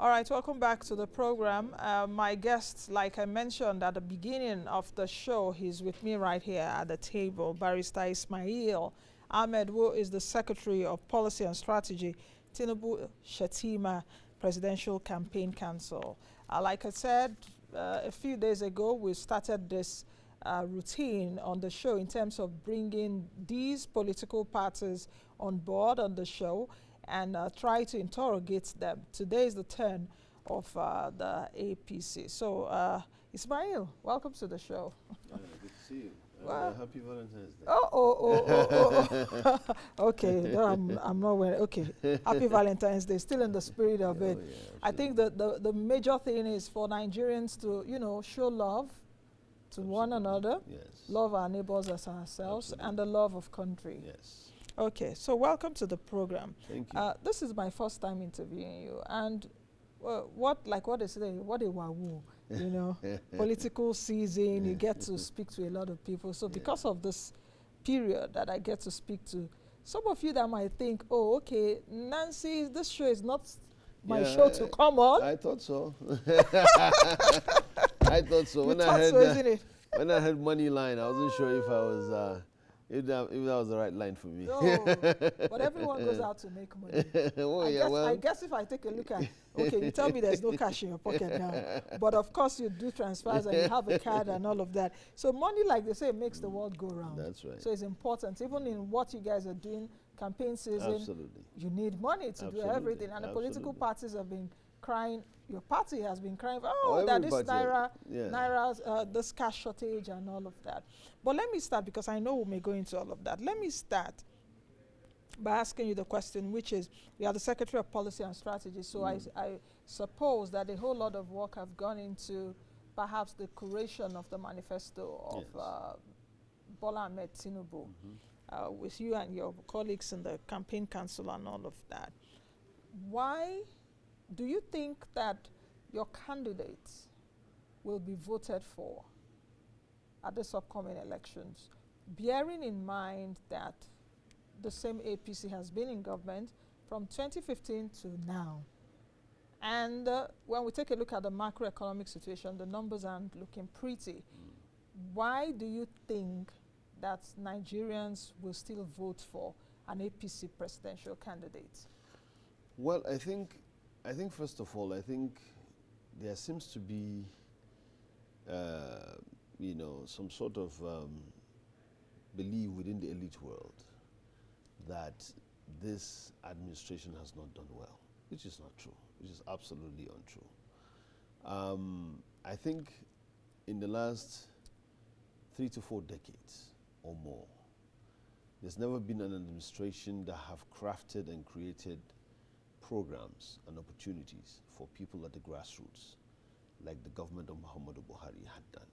All right, welcome back to the program. My guest, like I mentioned at the beginning of the show, he's with me right here at the table, Barrister Ismaeel Ahmed, who is the Secretary of Policy and Strategy, Tinubu Shetima Presidential Campaign Council. Like I said, a few days ago, we started this routine on the show in terms of bringing these political parties on board on the show and try to interrogate them. Today is the turn of the APC. So, Ismaeel, welcome to the show. Good to see you. Well, Happy Valentine's Day. Okay, no, I'm not wearing. Okay, Happy Valentine's Day. Still in the spirit of it. Yeah, I think that the major thing is for Nigerians to, show love to one another, Yes. love our neighbors as ourselves, and the love of country. Yes. Okay, so welcome to the program. Thank you. This is my first time interviewing you, and what they say, what a wahoo, political season, you get to speak to a lot of people. So because of this period that I get to speak to, some of you that might think, oh, okay, Nancy, this show is not my show to come on. I thought so. I thought so. When I heard money line, I wasn't sure if I was. If that was the right line for me. No, but everyone goes out to make money. I guess if I take a look at, okay, you tell me there's no cash in your pocket now, but of course you do transfers and you have a card and all of that. So money, like they say, makes the world go round. That's right. So it's important, even in what you guys are doing, campaign season. Absolutely. You need money to do everything, and the political parties have been crying. Your party has been crying, that this Naira, this cash shortage and all of that. But let me start, because I know we may go into all of that. Let me start by asking you the question, which is, you are the Secretary of Policy and Strategy, so I suppose that a whole lot of work have gone into perhaps the curation of the manifesto of Bola Ahmed Tinubu, with you and your colleagues in the campaign council and all of that. Why do you think that your candidates will be voted for at this upcoming elections, bearing in mind that the same APC has been in government from 2015 to now? And when we take a look at the macroeconomic situation, the numbers aren't looking pretty. Why do you think that Nigerians will still vote for an APC presidential candidate? Well, I think first of all, there seems to be, some sort of belief within the elite world that this administration has not done well, which is not true, which is absolutely untrue. I think in the last 3 to 4 decades or more, there's never been an administration that have crafted and created programs and opportunities for people at the grassroots, like the government of Muhammadu Buhari had done.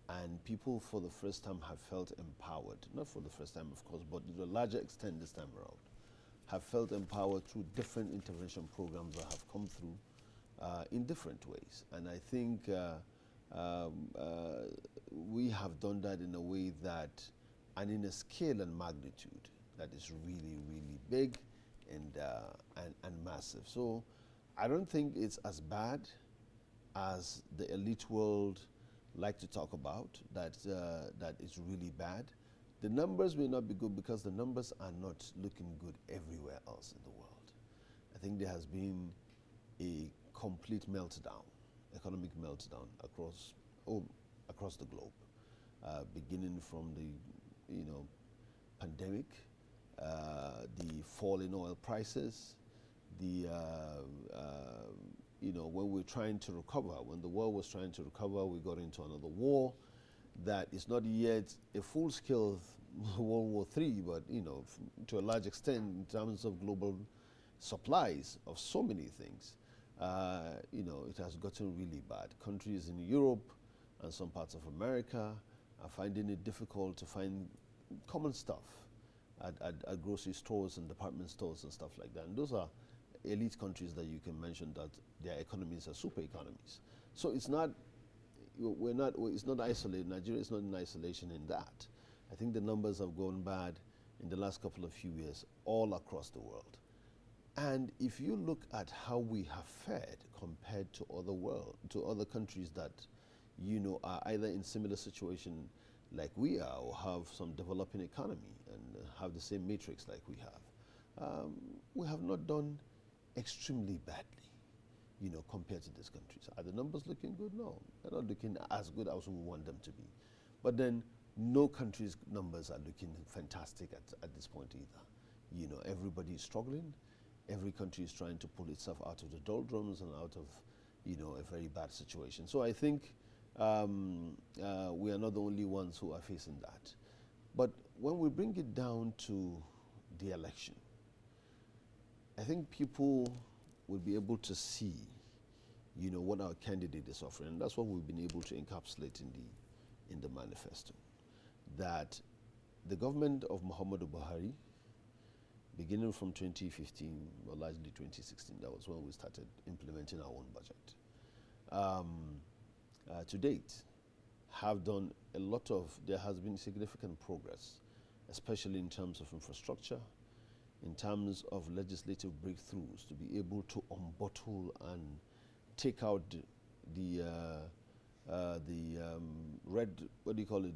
And people for the first time have felt empowered, not for the first time of course, but to a larger extent this time around, have felt empowered through different intervention programs that have come through in different ways. And I think we have done that in a way that, and in a scale and magnitude that is really, really big and massive. So I don't think it's as bad as the elite world like to talk about, that it's really bad. The numbers may not be good because the numbers are not looking good everywhere else in the world. I think there has been a complete meltdown, economic meltdown across the globe, beginning from the pandemic, the fall in oil prices, when we're trying to recover, when the world was trying to recover, we got into another war that is not yet a full-scale World War III, but to a large extent in terms of global supplies of so many things, it has gotten really bad. Countries in Europe and some parts of America are finding it difficult to find common stuff at grocery stores and department stores and stuff like that. And those are elite countries that you can mention that their economies are super economies. So it's not isolated. Nigeria is not in isolation in that. I think the numbers have gone bad in the last couple of few years all across the world. And if you look at how we have fared compared to other countries that, are either in similar situation like we are or have some developing economy and have the same matrix like we have not done extremely badly, compared to these countries. Are the numbers looking good? No, they're not looking as good as we want them to be. But then no country's numbers are looking fantastic at this point either. Everybody is struggling. Every country is trying to pull itself out of the doldrums and out of, a very bad situation. So I think we are not the only ones who are facing that. But when we bring it down to the election, I think people will be able to see, what our candidate is offering. And that's what we've been able to encapsulate in the manifesto. That the government of Muhammadu Buhari, beginning from 2015, or largely 2016, that was when we started implementing our own budget. To date, have done a lot of, there has been significant progress, especially in terms of infrastructure, in terms of legislative breakthroughs, to be able to unbottle and take out the red, what do you call it,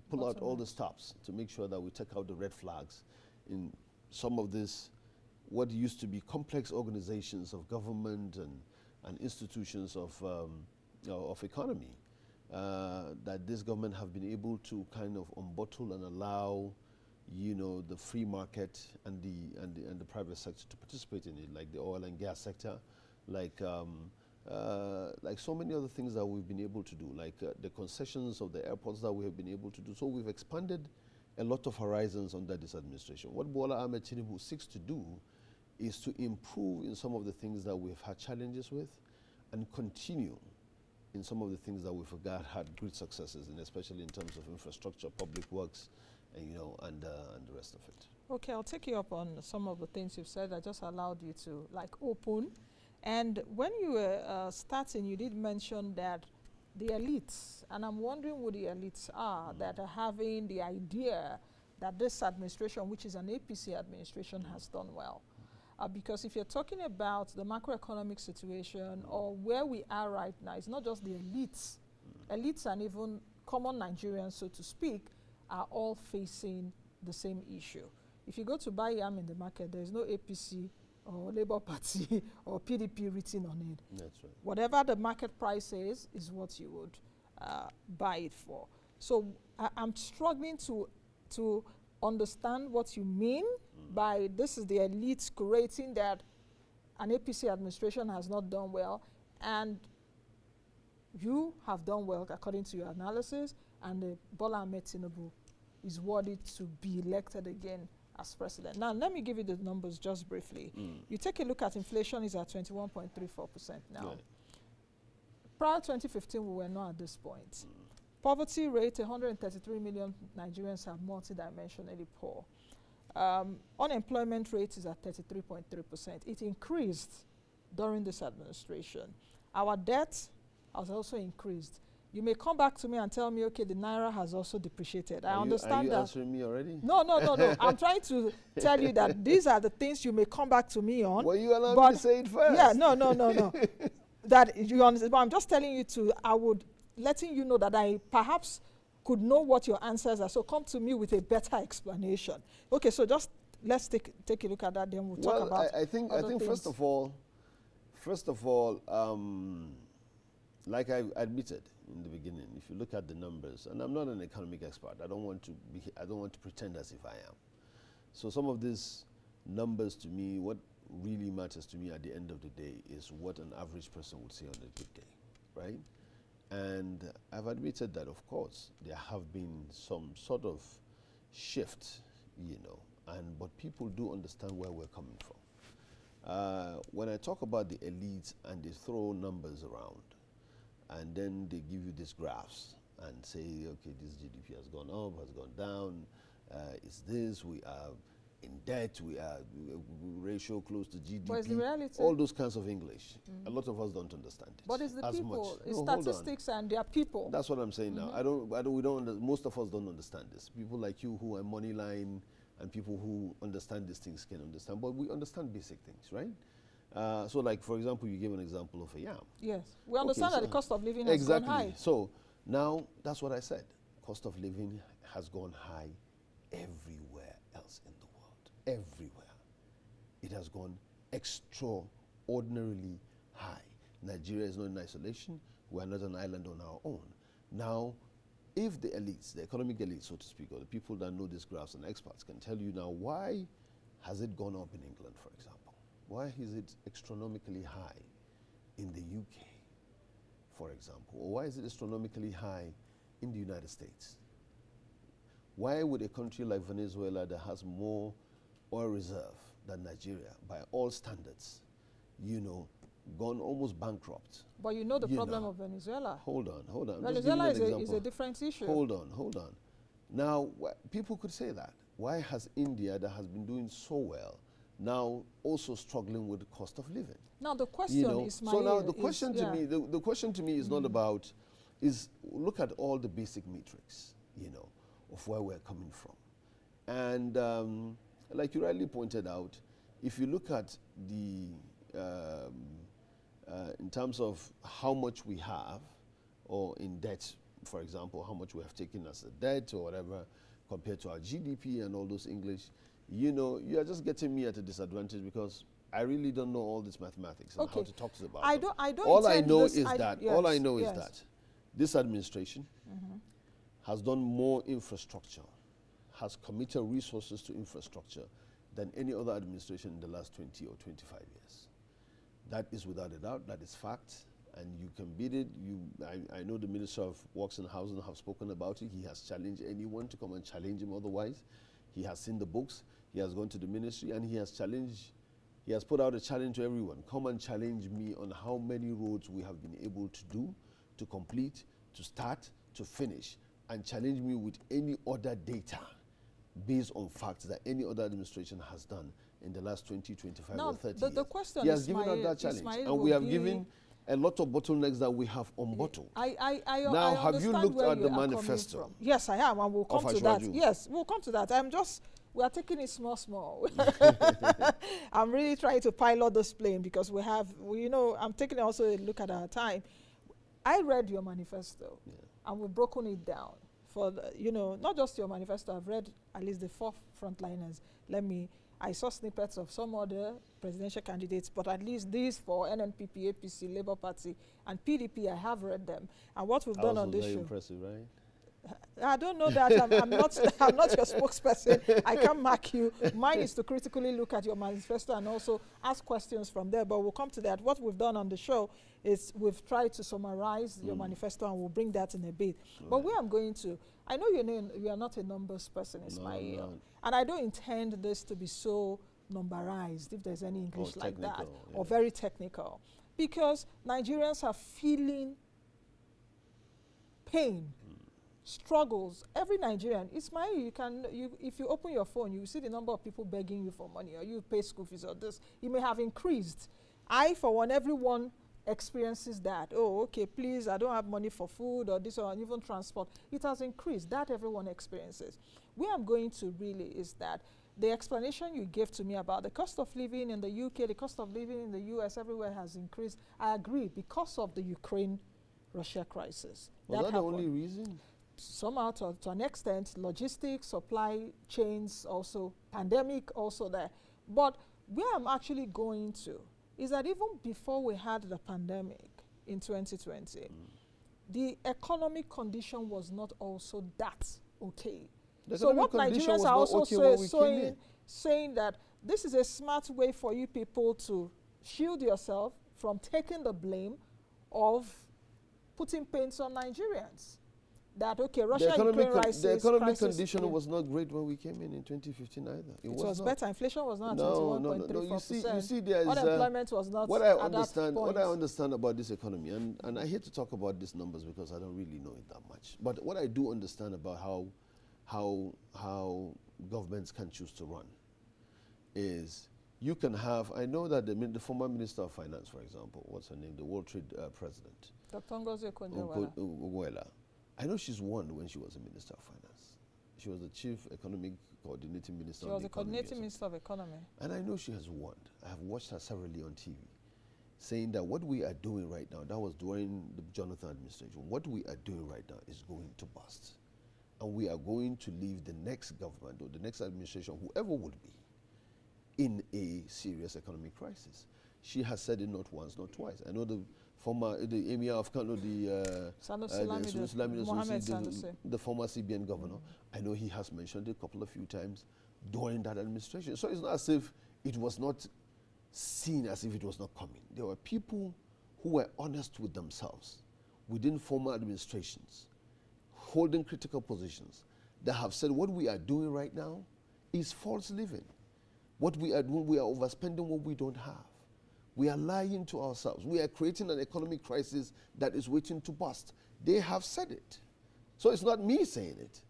pull out all the stops to make sure that we take out the red flags in some of this, what used to be complex organizations of government and institutions of economy, that this government have been able to kind of unbottle and allow, the free market and the private sector to participate in it, like the oil and gas sector, like so many other things that we've been able to do, like the concessions of the airports that we have been able to do. So we've expanded a lot of horizons under this administration. What Bola Ahmed Tinubu seeks to do is to improve in some of the things that we've had challenges with and continue in some of the things that we've had great successes in, especially in terms of infrastructure, public works, and, and the rest of it. Okay, I'll take you up on some of the things you've said. I just allowed you to open. And when you were starting, you did mention that the elites, and I'm wondering who the elites are that are having the idea that this administration, which is an APC administration, has done well. Because if you're talking about the macroeconomic situation or where we are right now, it's not just the elites. Elites and even common Nigerians, so to speak, are all facing the same issue. If you go to buy yam in the market, there's no APC or Labour Party or PDP written on it. That's right. Whatever the market price is what you would buy it for. So I'm struggling to understand what you mean by this is the elites creating that an APC administration has not done well, and you have done well according to your analysis, and Bola Ahmed Tinubu is worthy to be elected again as president. Now, let me give you the numbers just briefly. You take a look at inflation is at 21.34% now. Yeah. Prior to 2015, we were not at this point. Poverty rate, 133 million Nigerians are multidimensionally poor. Unemployment rate is at 33.3%. It increased during this administration. Our debt has also increased. You may come back to me and tell me, okay, the Naira has also depreciated. I understand that. Are you answering me already? No. I'm trying to tell you that these are the things you may come back to me on. Well, you allow me to say it first. Yeah, no. That you understand. But I'm just telling you letting you know that I perhaps could know what your answers are. So come to me with a better explanation. Okay, so just let's take a look at that, then we'll talk about I think first of all, like I admitted in the beginning, if you look at the numbers, and I'm not an economic expert, I don't want to pretend as if I am. So some of these numbers to me, what really matters to me at the end of the day is what an average person would say on a good day, right? And I've admitted that, of course, there have been some sort of shift, but people do understand where we're coming from. When I talk about the elites and they throw numbers around, and then they give you these graphs and say, okay, this GDP has gone up, has gone down, it's this, we are in debt, we are ratio close to GDP. But it's the reality. All those kinds of English. A lot of us don't understand it. But it's the people, much. It's statistics and their people. That's what I'm saying now. Most of us don't understand this. People like you who are Moneyline and people who understand these things can understand, but we understand basic things, right? So like, for example, you gave an example of a yam. Yes. We understand that the cost of living has gone high. So now, that's what I said. Cost of living has gone high everywhere else in the world. Everywhere. It has gone extraordinarily high. Nigeria is not in isolation. We are not an island on our own. Now, if the elites, the economic elites, so to speak, or the people that know these graphs and experts can tell you now, why has it gone up in England, for example? Why is it astronomically high in the UK, for example? Or why is it astronomically high in the United States? Why would a country like Venezuela that has more oil reserve than Nigeria, by all standards, you know, gone almost bankrupt? But you know the problem of Venezuela. Hold on. Venezuela is a different issue. Hold on. Now, people could say that. Why has India, that has been doing so well, now also struggling with the cost of living? Now the question is, so now the question to me, the question to me is not about, look at all the basic metrics, you know, of where we're coming from. And like you rightly pointed out, if you look at the, in terms of how much we have, or in debt, for example, how much we have taken as a debt or whatever, compared to our GDP and all those English, you know, you are just getting me at a disadvantage because I really don't know all this mathematics and how to talk to about it. All I know is that this administration has done more infrastructure, has committed resources to infrastructure than any other administration in the last 20 or 25 years. That is without a doubt, that is fact, and you can beat it. I know the Minister of Works and Housing have spoken about it. He has challenged anyone to come and challenge him otherwise. He has seen the books, he has gone to the ministry, and he has put out a challenge to everyone. Come and challenge me on how many roads we have been able to do, to complete, to start, to finish, and challenge me with any other data based on facts that any other administration has done in the last 20, 25, or 30 years. The question he has given us that challenge, and we have given a lot of bottlenecks that we have unbottled. Now, have you looked at the manifesto? Yes, I am, and we'll come to that. Yes, we'll come to that. We are taking it small. I'm really trying to pilot this plane because I'm taking also a look at our time. I read your manifesto, and we've broken it down for not just your manifesto. I've read at least the 4 frontliners. I saw snippets of some other presidential candidates, but at least these 4, NNPP, APC, Labour Party, and PDP, I have read them. And what we've done on this show. Very impressive, right? I don't know that. I'm not your spokesperson. I can't mark you. Mine is to critically look at your manifesto and also ask questions from there, but we'll come to that. What we've done on the show is we've tried to summarize your manifesto, and we'll bring that in a bit. Right. But where I'm going to, I know you are not a numbers person, Ismaeel. No. And I don't intend this to be so numberized, if there's any English like that, or very technical. Because Nigerians are feeling pain, struggles. Every Nigerian, Ismaeel, if you open your phone, you see the number of people begging you for money, or you pay school fees, or this. It may have increased. For one, everyone experiences that. Oh, okay, please, I don't have money for food, or this, or even transport. It has increased. That everyone experiences. Where I'm going to really is that the explanation you gave to me about the cost of living in the UK, the cost of living in the US, everywhere has increased. I agree, because of the Ukraine-Russia crisis. Was that the only reason? Somehow, to an extent, logistics, supply chains, also pandemic, also there. But where I'm actually going to is that even before we had the pandemic in 2020, the economic condition was not also that okay. So what Nigerians are also saying that this is a smart way for you people to shield yourself from taking the blame of putting pains on Nigerians. That, okay, Russia-Ukraine crisis. The economic condition was not great when we came in 2015 either. It was better. Inflation was not at 21.34%. No. You see, there is unemployment was not what I understand about this economy, and I hate to talk about these numbers because I don't really know it that much. But what I do understand about how governments can choose to run is you can have. I know that the former Minister of Finance, for example, what's her name, the World Trade President, Dr. Ngozi Okonjo-Iweala. I know she's won when she was a Minister of Finance. She was the chief economic coordinating minister. She was the coordinating minister of economy. And I know she has warned. I have watched her severally on TV, saying that what we are doing right now, that was during the Jonathan administration, what we are doing right now is going to bust. And we are going to leave the next government or the next administration, whoever would be, in a serious economic crisis. She has said it not once, not twice. I know the emir of Kano, the former CBN governor, I know he has mentioned it a few times during that administration. So it's not as if it was not seen as if it was not coming. There were people who were honest with themselves within former administrations, holding critical positions, that have said what we are doing right now is false living. What we are doing, we are overspending what we don't have. We are lying to ourselves. We are creating an economic crisis that is waiting to burst. They have said it. So it's not me saying it.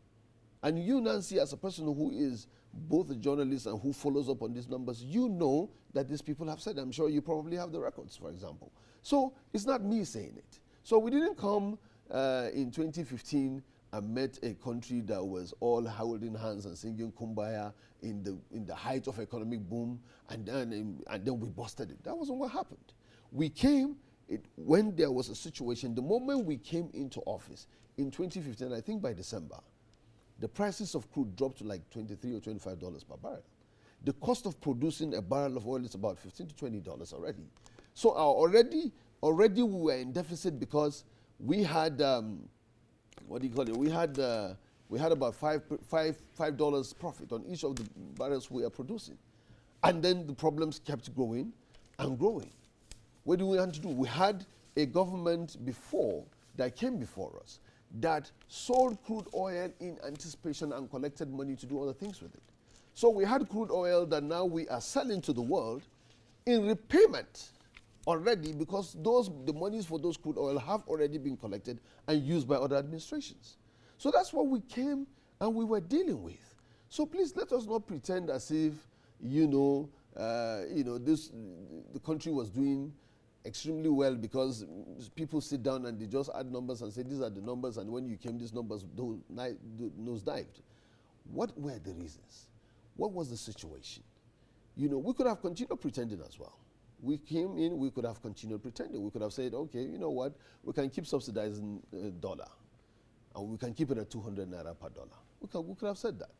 And you, Nancy, as a person who is both a journalist and who follows up on these numbers, you know that these people have said. I'm sure you probably have the records, for example. So it's not me saying it. So we didn't come in 2015 and met a country that was all holding hands and singing Kumbaya in the height of economic boom, and then we busted it. That wasn't what happened. We came when there was a situation. The moment we came into office in 2015, I think by December, the prices of crude dropped to like $23 or $25 per barrel. The cost of producing a barrel of oil is about $15 to $20 already. So already we were in deficit because we had what do you call it? We had about $5 profit on each of the barrels we are producing, and then the problems kept growing and growing. What do we want to do? We had a government before that came before us that sold crude oil in anticipation and collected money to do other things with it. So we had crude oil that now we are selling to the world in repayment already, because the monies for those crude oil have already been collected and used by other administrations. So that's what we came and we were dealing with. So please let us not pretend as if the country was doing extremely well because people sit down and they just add numbers and say these are the numbers, and when you came these numbers nosedived. What were the reasons? What was the situation? We could have continued pretending as well. We came in, we could have continued pretending. We could have said, okay, you know what, we can keep subsidizing dollar, and we can keep it at 200 naira per dollar. We could have said that.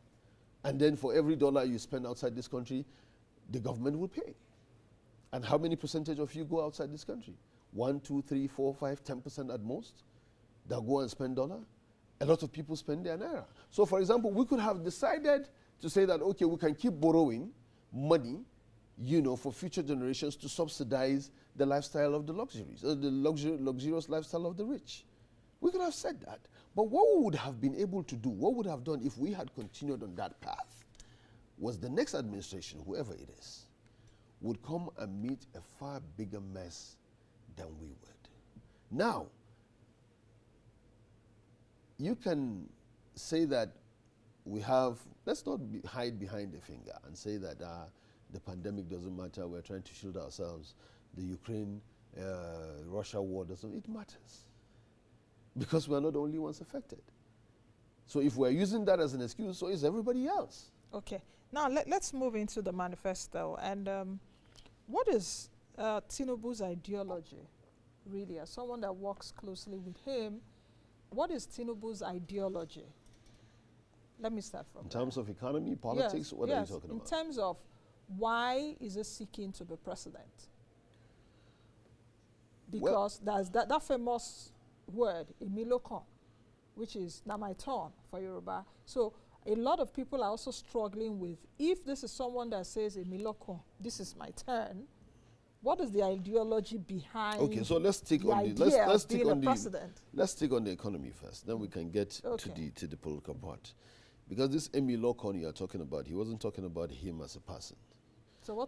And then for every dollar you spend outside this country, the government will pay. And how many percentage of you go outside this country? 1, 2, 3, 4, 5, 10% at most that go and spend dollar? A lot of people spend their naira. So for example, we could have decided to say that, okay, we can keep borrowing money for future generations to subsidize the lifestyle of the luxuries, luxurious lifestyle of the rich. We could have said that. But what we would have been able to do, what we would have done if we had continued on that path, was the next administration, whoever it is, would come and meet a far bigger mess than we would. Now, you can say that let's not hide behind the finger and say that the pandemic doesn't matter, we're trying to shield ourselves, the Ukraine-Russia war doesn't, it matters. Because we're not the only ones affected. So if we're using that as an excuse, so is everybody else. Okay, now let's move into the manifesto. And what is Tinubu's ideology, really? As someone that works closely with him, what is Tinubu's ideology? Let me start from In terms of economy, politics, yes, what are you talking about? In terms of why is he seeking to be president? Because there's that famous word, Emilokon, which is na my turn for Yoruba. So a lot of people are also struggling with, if this is someone that says Emilokon, this is my turn, what is the ideology behind? Okay, so let's take on let's take on the economy first. Then we can get to the political part. Because this Emilokon you are talking about, he wasn't talking about him as a person. So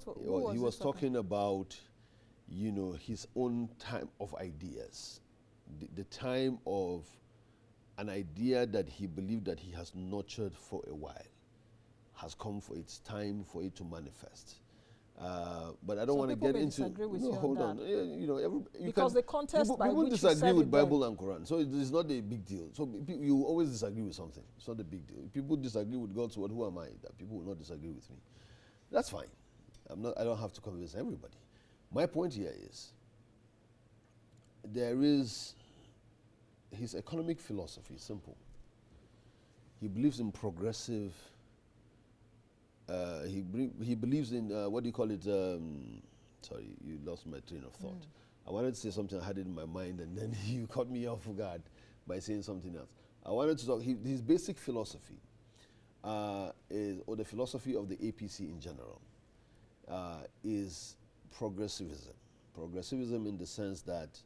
he was talking about, his own time of ideas, the time of an idea that he believed that he has nurtured for a while, has come for its time for it to manifest. But I don't want to get into. No, hold on. You know, because the context people, by people which disagree with Bible and Quran, so it's not a big deal. So you always disagree with something. It's not a big deal. If people disagree with God's word, who am I that people will not disagree with me? That's fine. I don't have to convince everybody. My point here is there is his economic philosophy is simple. He believes in progressive. He believes in what do you call it? Sorry, you lost my train of thought. I wanted to say something I had it in my mind, and then you caught me off guard by saying something else. I wanted to talk. His basic philosophy is, or the philosophy of the APC in general, is progressivism. Progressivism in the sense that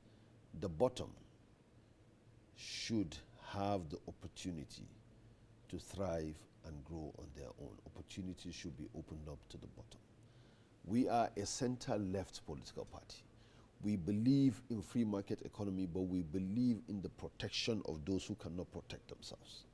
the bottom should have the opportunity to thrive and grow on their own. Opportunities should be opened up to the bottom. We are a center-left political party. We believe in free market economy, but we believe in the protection of those who cannot protect themselves.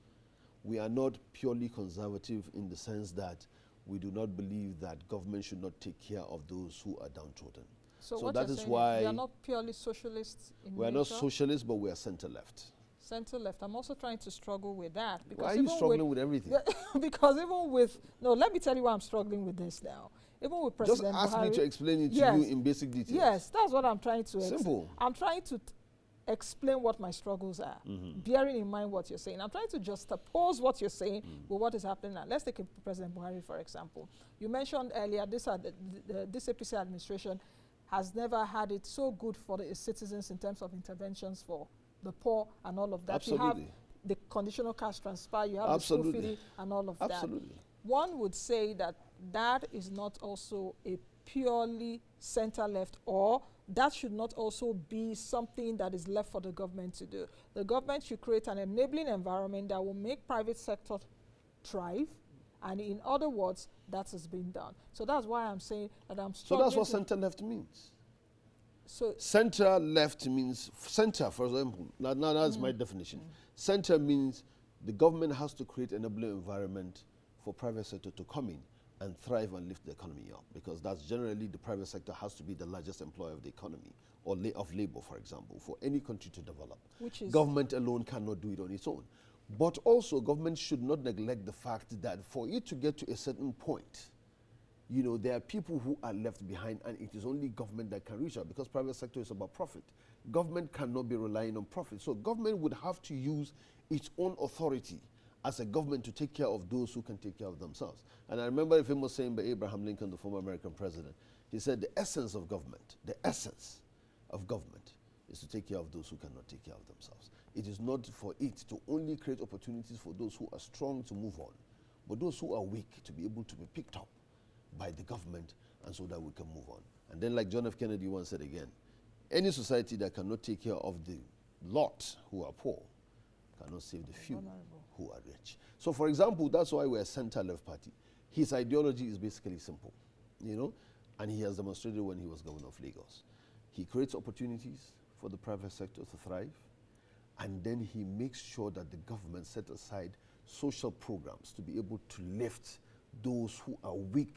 We are not purely conservative in the sense that we do not believe that government should not take care of those who are downtrodden. So that is why we are not purely socialists in we are not socialists, but we are center-left. Center-left. I'm also trying to struggle with that. Because why are you struggling with everything? Because even with, no, let me tell you why I'm struggling with this now. Even with President Just ask Buhari, me to explain it to you in basic details. Yes, that's what I'm trying to Simple. I'm trying to explain what my struggles are, bearing in mind what you're saying. I'm trying to juxtapose what you're saying with what is happening now. Let's take President Buhari, for example. You mentioned earlier this APC administration has never had it so good for the citizens in terms of interventions for the poor and all of that. Absolutely. You have the conditional cash transfer, you have the school feeding and all of that. One would say that that is not also a purely center-left, or that should not also be something that is left for the government to do. The government should create an enabling environment that will make private sector thrive, and in other words, that is being done. So that's why I'm saying that I'm struggling. So that's what center-left means. So center-left means, center, for example, now that's my definition. Center means the government has to create an enabling environment for private sector to come in and thrive and lift the economy up, because that's generally the private sector has to be the largest employer of the economy, or of labor, for example, for any country to develop. Which is government alone cannot do it on its own. But also government should not neglect the fact that for it to get to a certain point, you know, there are people who are left behind, and it is only government that can reach out, because private sector is about profit. Government cannot be relying on profit. So government would have to use its own authority as a government to take care of those who can take care of themselves. And I remember a famous saying by Abraham Lincoln, the former American president. He said, the essence of government is to take care of those who cannot take care of themselves. It is not for it to only create opportunities for those who are strong to move on, but those who are weak to be able to be picked up by the government, and so that we can move on. And then, like John F. Kennedy once said again, any society that cannot take care of the lot who are poor cannot save the few who are rich. So, for example, that's why we're a center-left party. His ideology is basically simple, you know, and he has demonstrated when he was governor of Lagos. He creates opportunities for the private sector to thrive, and then he makes sure that the government set aside social programs to be able to lift those who are weak,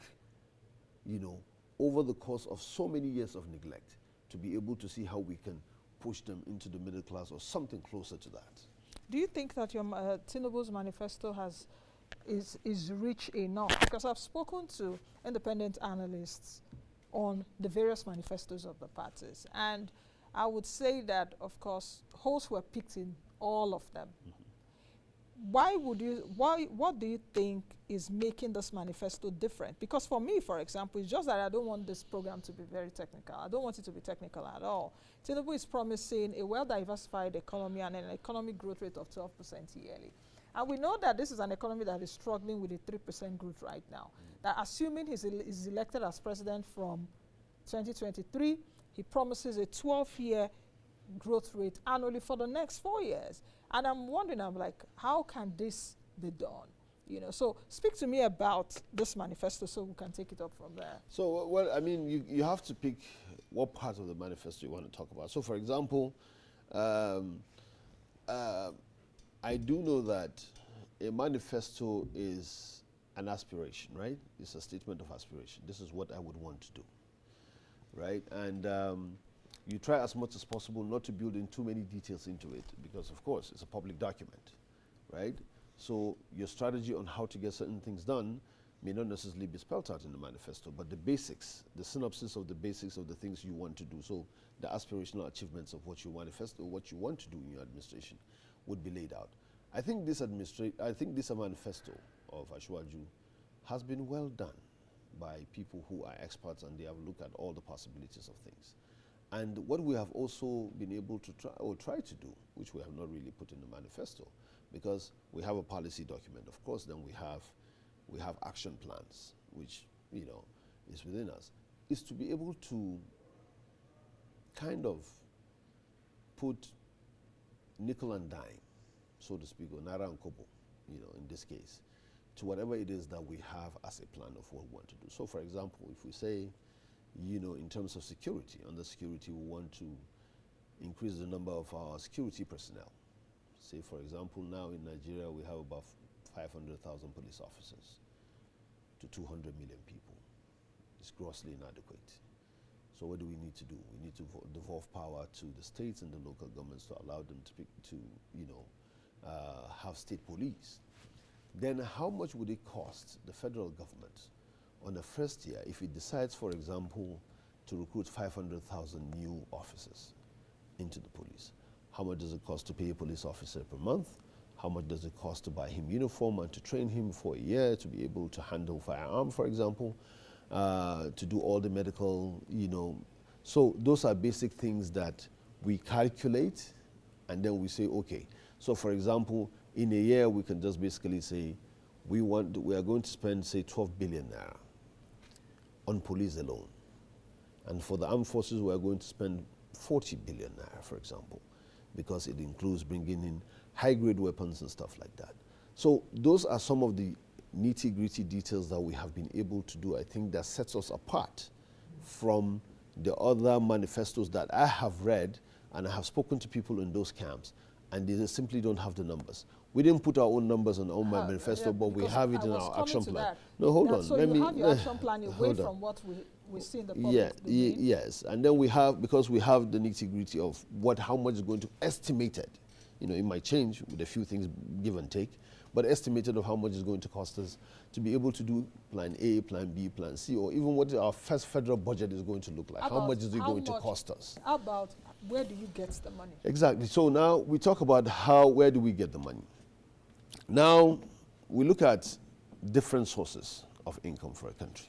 you know, over the course of so many years of neglect, to be able to see how we can push them into the middle class or something closer to that. Do you think that your Tinubu's manifesto is rich enough? Because I've spoken to independent analysts on the various manifestos of the parties, and I would say that, of course, holes were picked in all of them. What do you think is making this manifesto different? Because for me, for example, it's just that I don't want this program to be very technical. I don't want it to be technical at all. Tinubu is promising a well-diversified economy and an economic growth rate of 12% yearly. And we know that this is an economy that is struggling with a 3% growth right now. That assuming he's elected as president from 2023, he promises a 12-year growth rate annually for the next 4 years. And I'm wondering, I'm like, how can this be done? You know, so speak to me about this manifesto so we can take it up from there. So, well, I mean, you have to pick what part of the manifesto you want to talk about. So, for example, I do know that a manifesto is an aspiration, right? It's a statement of aspiration. This is what I would want to do, right? And you try as much as possible not to build in too many details into it because, of course, it's a public document, right? So your strategy on how to get certain things done may not necessarily be spelled out in the manifesto, but the basics, the synopsis of the basics of the things you want to do, so the aspirational achievements of what you manifest or what you want to do in your administration would be laid out. I think this manifesto of Ashwaju has been well done by people who are experts and they have looked at all the possibilities of things. And what we have also been able to try to do, which we have not really put in the manifesto, because we have a policy document, of course, then we have action plans, which, is within us, is to be able to kind of put nickel and dime, so to speak, or naira and kobo, in this case, to whatever it is that we have as a plan of what we want to do. So, for example, if we say, in terms of security, under security, we want to increase the number of our security personnel. Say, for example, now in Nigeria, we have about 500,000 police officers to 200 million people. It's grossly inadequate. So what do we need to do? We need to devolve power to the states and the local governments to allow them to have state police. Then how much would it cost the federal government on the first year if it decides, for example, to recruit 500,000 new officers into the police? How much does it cost to pay a police officer per month? How much does it cost to buy him uniform and to train him for a year to be able to handle firearm, for example, to do all the medical, So those are basic things that we calculate and then we say, okay. So for example, in a year, we can just basically say, we are going to spend, say, 12 billion naira on police alone. And for the armed forces, we are going to spend 40 billion naira, for example, because it includes bringing in high-grade weapons and stuff like that. So those are some of the nitty-gritty details that we have been able to do, I think, that sets us apart from the other manifestos that I have read, and I have spoken to people in those camps, and they simply don't have the numbers. We didn't put our own numbers on our own manifesto, but we have it in our action plan. No, hold on. So you have your action plan away from what we see in the public domain? Yes, and then we have, because we have the nitty-gritty of how much is going to estimated. It might change with a few things, give and take, but estimated of how much is going to cost us to be able to do plan A, plan B, plan C, or even what our first federal budget is going to look like. How much is it going to cost us? How about where do you get the money? Exactly. So now we talk about where do we get the money? Now we look at different sources of income for a country.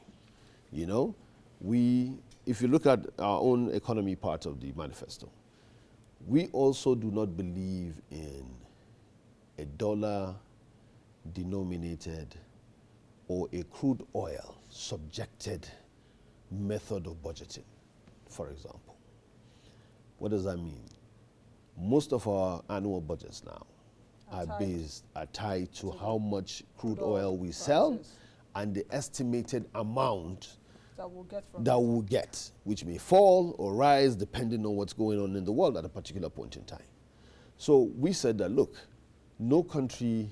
If you look at our own economy part of the manifesto, we also do not believe in a dollar-denominated or a crude oil subjected method of budgeting, for example. What does that mean? Most of our annual budgets now are tied to how much crude oil we sell and the estimated amount that we'll get, which may fall or rise depending on what's going on in the world at a particular point in time. So we said that, look, no country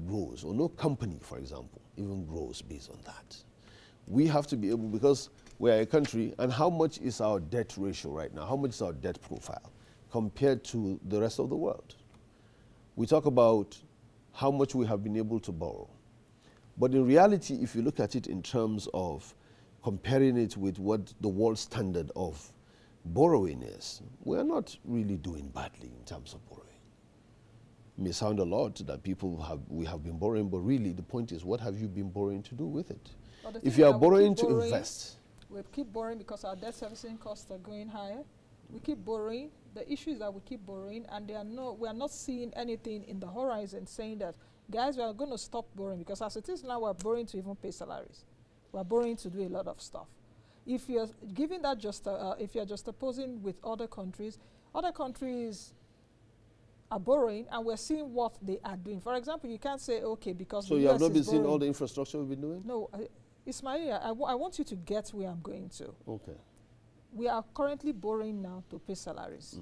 grows, or no company, for example, even grows based on that. We have to be able, because we're a country, and how much is our debt ratio right now? How much is our debt profile compared to the rest of the world? We talk about how much we have been able to borrow. But in reality, if you look at it in terms of comparing it with what the world standard of borrowing is, we're not really doing badly in terms of borrowing. It may sound a lot that we have been borrowing, but really the point is, what have you been borrowing to do with it? If you are borrowing to invest. We keep borrowing because our debt servicing costs are going higher. We keep borrowing. The issue is that we keep borrowing, and we are not seeing anything in the horizon saying that, guys, we are going to stop borrowing, because as it is now, we're borrowing to even pay salaries. We're borrowing to do a lot of stuff. If you're giving that if you're just opposing with other countries are borrowing, and we're seeing what they are doing. For example, you can't say, okay, because so you have not been seeing all the infrastructure we've been doing? No, Ismaeel, I want you to get where I'm going to. Okay. We are currently borrowing now to pay salaries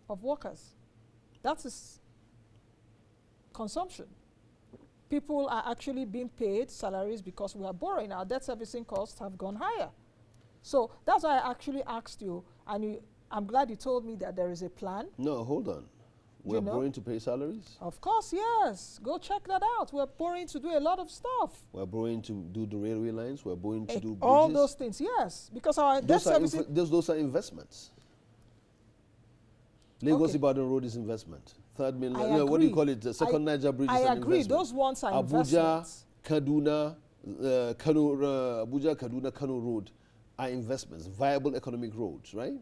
of workers. That is consumption. people are actually being paid salaries because we are borrowing. Our debt servicing costs have gone higher. So that's why I actually asked you, and I'm glad you told me that there is a plan. No, hold on. We're borrowing to pay salaries? Of course, yes. Go check that out. We're borrowing to do a lot of stuff. We're borrowing to do the railway lines. We're borrowing to do bridges. All those things, yes. Because our debt servicing... Those are investments. Lagos-Ibadan Road is investment. 3rd mainland, what do you call it? The second Niger Bridge is an investment. I agree. Those ones are investments. Abuja, Kaduna, Kano Road are investments. Viable economic roads, right?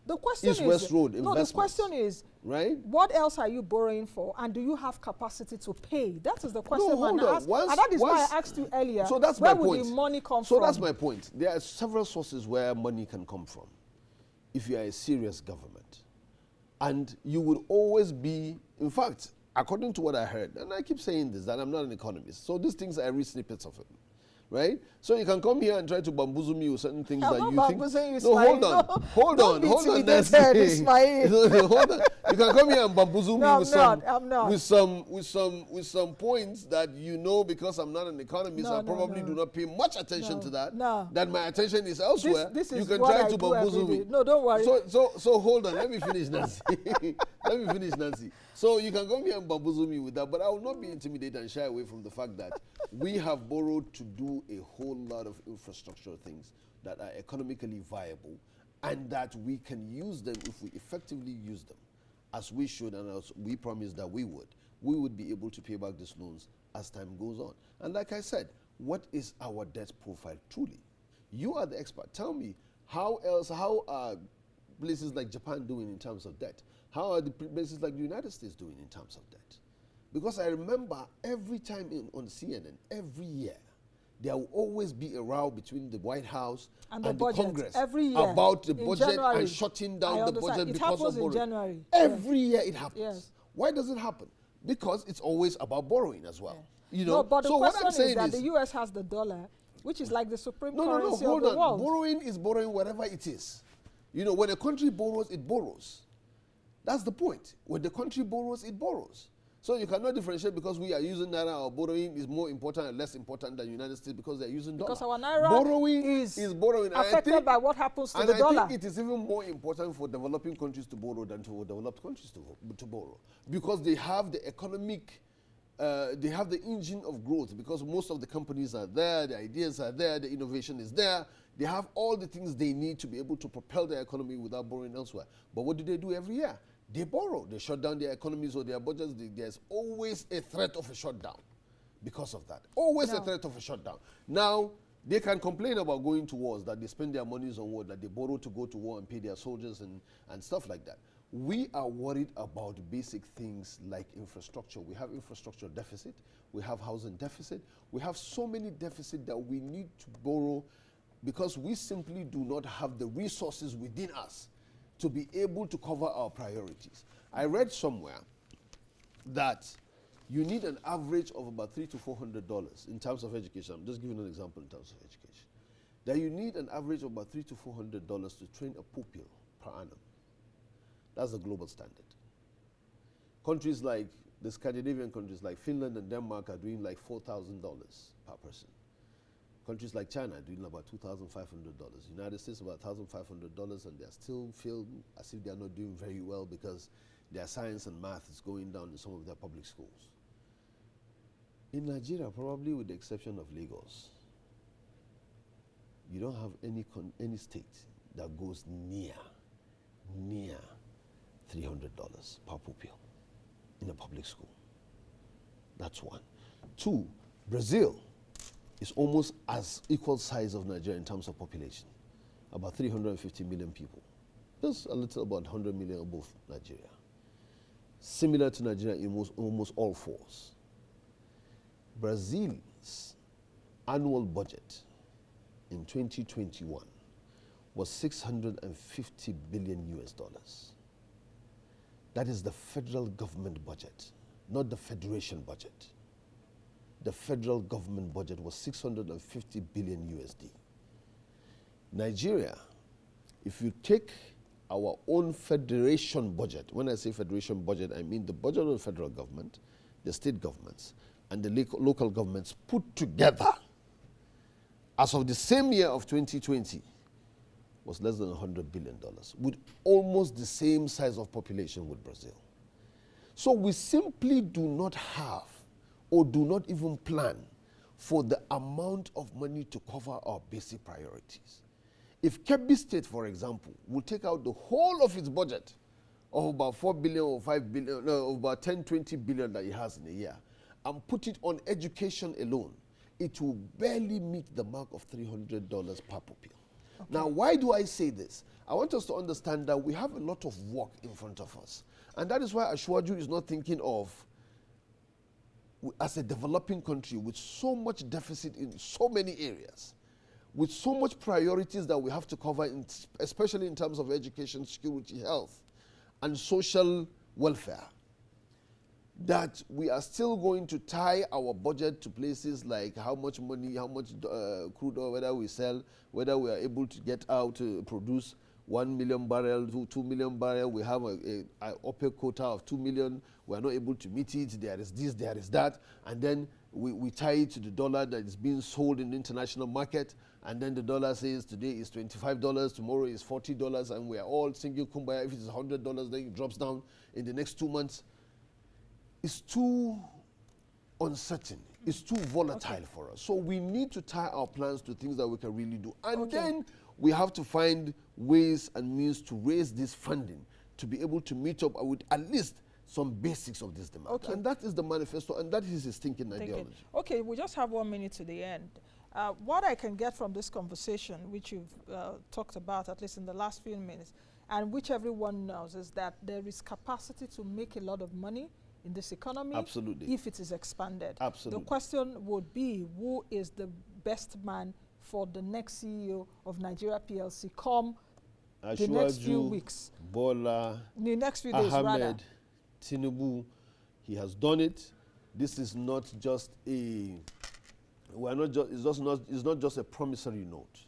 The question is, West Road, no, the question is, right? What else are you borrowing for, and do you have capacity to pay? That is the question. No, hold on. And that is why I asked you earlier. So that's my point. Where would the money come from? So that's my point. There are several sources where money can come from, if you are a serious government, and you would always be. In fact, according to what I heard, and I keep saying this, that I'm not an economist, so these things I read snippets of it. Right? So you can come here and try to bamboozle me with certain things that you think. No, hold on, Nancy. Hold on. You can come here and bamboozle me with some points that you know, because I'm not an economist, I probably do not pay much attention to that. That my attention is elsewhere. This you can try to bamboozle me. No, don't worry. So hold on. Let me finish, Nancy. So you can come here and bamboozle me with that, but I will not be intimidated and shy away from the fact that we have borrowed to do a whole lot of infrastructure things that are economically viable, and that we can use them if we effectively use them, as we should, and as we promised that we would be able to pay back these loans as time goes on. And like I said, what is our debt profile truly? You are the expert. Tell me, how are places like Japan doing in terms of debt? How are the places like the United States doing in terms of debt? Because I remember every time on CNN, every year, there will always be a row between the White House and the Congress every year, about the budget January, and shutting down the budget because of borrowing. In January. Every year it happens. Yes. Why does it happen? Because it's always about borrowing as well. Yeah. You know. No, but the so question what I'm is that the U.S. has the dollar, which is like the supreme currency hold of the on. world. Borrowing is borrowing whatever it is. You know, when a country borrows, it borrows. That's the point. When the country borrows, it borrows. So you cannot differentiate because we are using naira, or borrowing is more important and less important than the United States because they're using dollar. Because our naira borrowing is borrowing. affected by what happens to the dollar. I think it is even more important for developing countries to borrow than for developed countries to borrow, because they have the economic, they have the engine of growth, because most of the companies are there, the ideas are there, the innovation is there. They have all the things they need to be able to propel their economy without borrowing elsewhere. But what do they do every year? They borrow. They shut down their economies or their budgets. There's always a threat of a shutdown because of that. Always a threat of a shutdown. Now, they can complain about going to wars, that they spend their monies on war, that they borrow to go to war and pay their soldiers and stuff like that. We are worried about basic things like infrastructure. We have infrastructure deficit. We have housing deficit. We have so many deficits that we need to borrow because we simply do not have the resources within us to be able to cover our priorities. I read somewhere that you need an average of about $300 to $400 in terms of education. I'm just giving an example in terms of education. That you need an average of about $300 to $400 to train a pupil per annum. That's the global standard. Countries like the Scandinavian countries like Finland and Denmark are doing like $4,000 per person. Countries like China are doing about $2,500. United States about $1,500, and they still feel as if they are not doing very well because their science and math is going down in some of their public schools. In Nigeria, probably with the exception of Lagos, you don't have any state that goes near $300 per pupil in a public school. That's one. Two, Brazil is almost as equal size of Nigeria in terms of population, about 350 million people. Just a little about 100 million above Nigeria. Similar to Nigeria in almost all fours. Brazil's annual budget in 2021 was $650 billion US. That is the federal government budget, not the federation budget. The federal government budget was 650 billion USD. Nigeria, if you take our own federation budget, when I say federation budget, I mean the budget of the federal government, the state governments, and the local governments put together, as of the same year of 2020, was less than $100 billion, with almost the same size of population with Brazil. So we simply do not have, or do not even plan, for the amount of money to cover our basic priorities. If Kebbi State, for example, will take out the whole of its budget of about 4 billion or 5 billion, no, about 10, 20 billion that it has in a year, and put it on education alone, it will barely meet the mark of $300 per pupil. Okay. Now, why do I say this? I want us to understand that we have a lot of work in front of us. And that is why Ashwaju is not thinking of, as a developing country with so much deficit in so many areas, with so much priorities that we have to cover, especially in terms of education, security, health, and social welfare, that we are still going to tie our budget to places like how much money, how much crude oil, whether we sell, whether we are able to get out to produce 1 million barrel to 2 million barrel. We have an OPEC quota of 2 million. We are not able to meet it. There is this, there is that. And then we tie it to the dollar that is being sold in the international market. And then the dollar says today is $25, tomorrow is $40, and we are all singing kumbaya. If it is $100, then it drops down in the next 2 months. It's too uncertain. It's too volatile for us. So we need to tie our plans to things that we can really do. And then we have to find ways and means to raise this funding to be able to meet up with at least some basics of this demand. And that is the manifesto, and that is his thinking ideology. Okay, we just have 1 minute to the end. What I can get from this conversation, which you've talked about, at least in the last few minutes, and which everyone knows, is that there is capacity to make a lot of money in this economy. Absolutely. If it is expanded. Absolutely. The question would be, who is the best man for the next CEO of Nigeria PLC come the next few weeks? Bola, the next few days, Ahmed, rather. Tinubu, he has done it. This is not just a, it's not just a promissory note.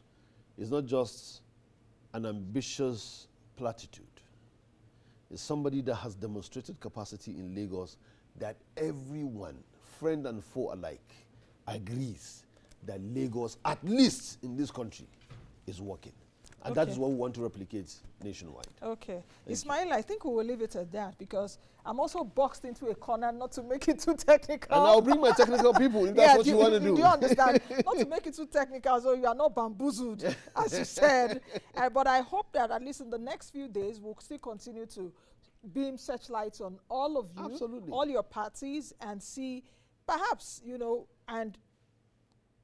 It's not just an ambitious platitude. Is somebody that has demonstrated capacity in Lagos that everyone, friend and foe alike, agrees that Lagos, at least in this country, is working. And that is what we want to replicate nationwide. Okay. Ismaeel, I think we will leave it at that, because I'm also boxed into a corner, not to make it too technical. And I'll bring my technical people if that's what you want to do. Do you understand? Not to make it too technical, so you are not bamboozled, as you said. But I hope that at least in the next few days, we'll still continue to beam searchlights on all of you, absolutely, all your parties, and see, perhaps, and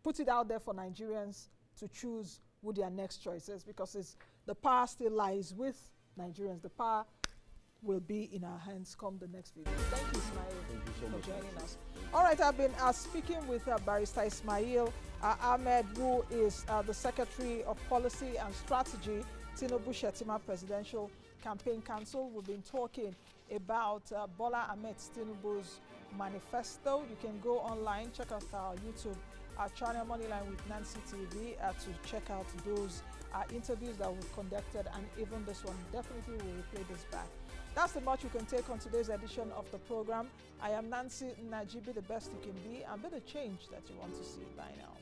put it out there for Nigerians to choose who their next choice is, because the power still lies with Nigerians. The power will be in our hands come the next video. Thank you, Ismaeel, for joining us. All right, I've been speaking with Barrister Ismaeel Ahmed, who is the Secretary of Policy and Strategy, Tinubu Shetima Presidential Campaign Council. We've been talking about Bola Ahmed Tinubu's manifesto. You can go online, check out our YouTube channel, Moneyline with Nancy TV, to check out those interviews that we've conducted, and even this one. Definitely will replay this back. That's the much you can take on today's edition of the program. I am Nancy Najibi, the best you can be, and be the change that you want to see. Bye now.